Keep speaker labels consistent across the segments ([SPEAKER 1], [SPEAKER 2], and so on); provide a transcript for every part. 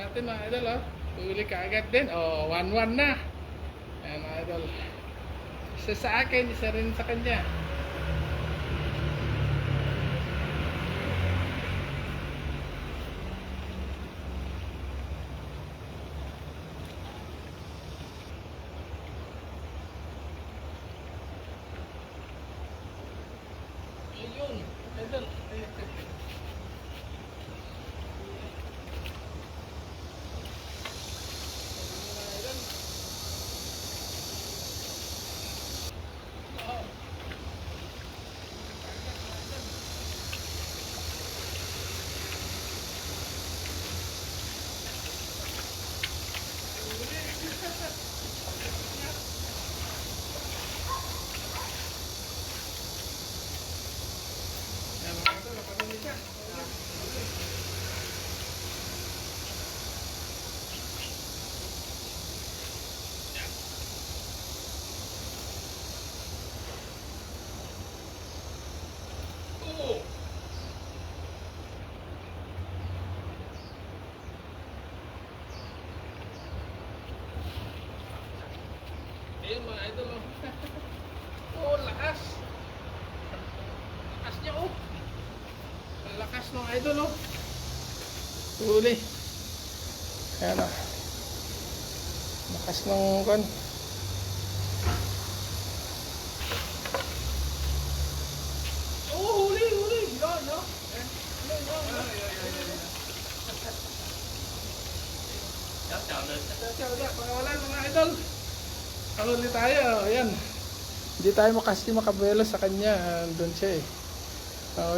[SPEAKER 1] natin mga idol, oh. Huli ka agad din. Oh, 1-1 na. Ayan mga idol. Isa sa akin, isa rin sa kanya. Ayun, idol. Ayun mga idol, oh. Oh, lakas. Lakas niya, oh. Ang lakas ng idol, oh. Huli. Ayan, oh. Lakas ng kan. Oh, huli. No. Pagawalan mga idol. Huli tayo, ayan. Hindi tayo makabuelo sa kanya. Doon siya eh.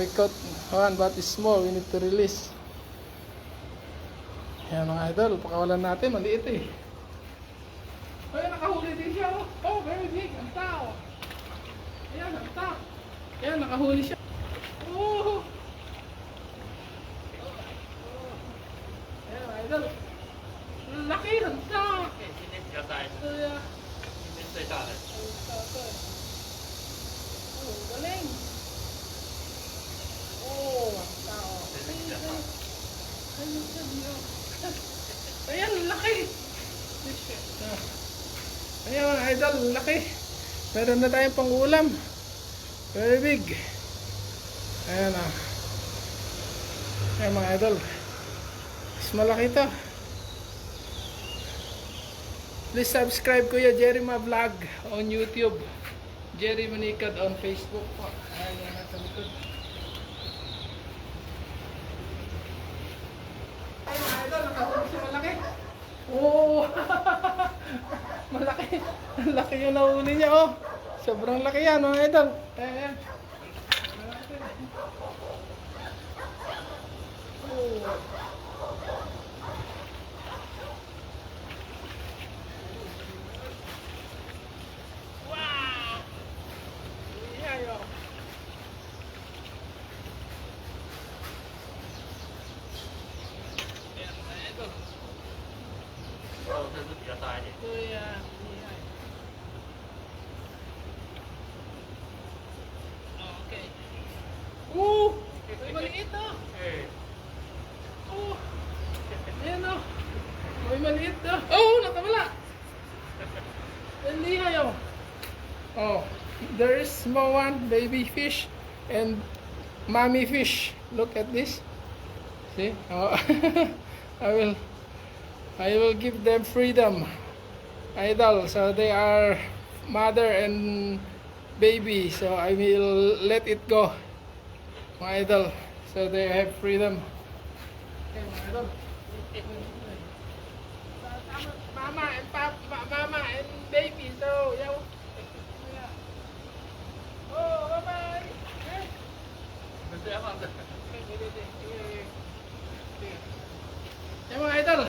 [SPEAKER 1] We caught one but it's small. We need to release. Ayan mga idol, pakawalan natin. Maliit eh. Ayan, nakahuli din siya. Oh, very big. Ang tao. Ayan, ang tao. Ayan, nakahuli siya. Oh. Ayan mga idol. Laki, ang tao. Ayan. Oh, galing. Oh, ang tao. Ayan, laki. Ayan mga idol, laki. Meron na tayong pangulam. Very big. Ayan ah. Ayan mga idol. Mas malaki ito. Please subscribe Kuya Jerry Ma Vlog on YouTube. Jerry Manicad on Facebook po. Ayan yan nasa likod. Ay mga idol, nakahuli siya malaki. Oh! Malaki. Malaki yung nahuli niya, oh. Sobrang laki yan mga idol. Ayan. Oh. Okay. May maliit ah. Oh. Ayan oh. May maliit ah. Oh, nakawala. Hindi ayaw. Oh, there is small one, baby fish and mommy fish. Look at this. See? Oh. I will give them freedom. Idol, so they are mother and baby, so I will let it go. My idol, so they have freedom. Okay, my idol. Mama and mama and baby, so yeah. Oh, bye bye.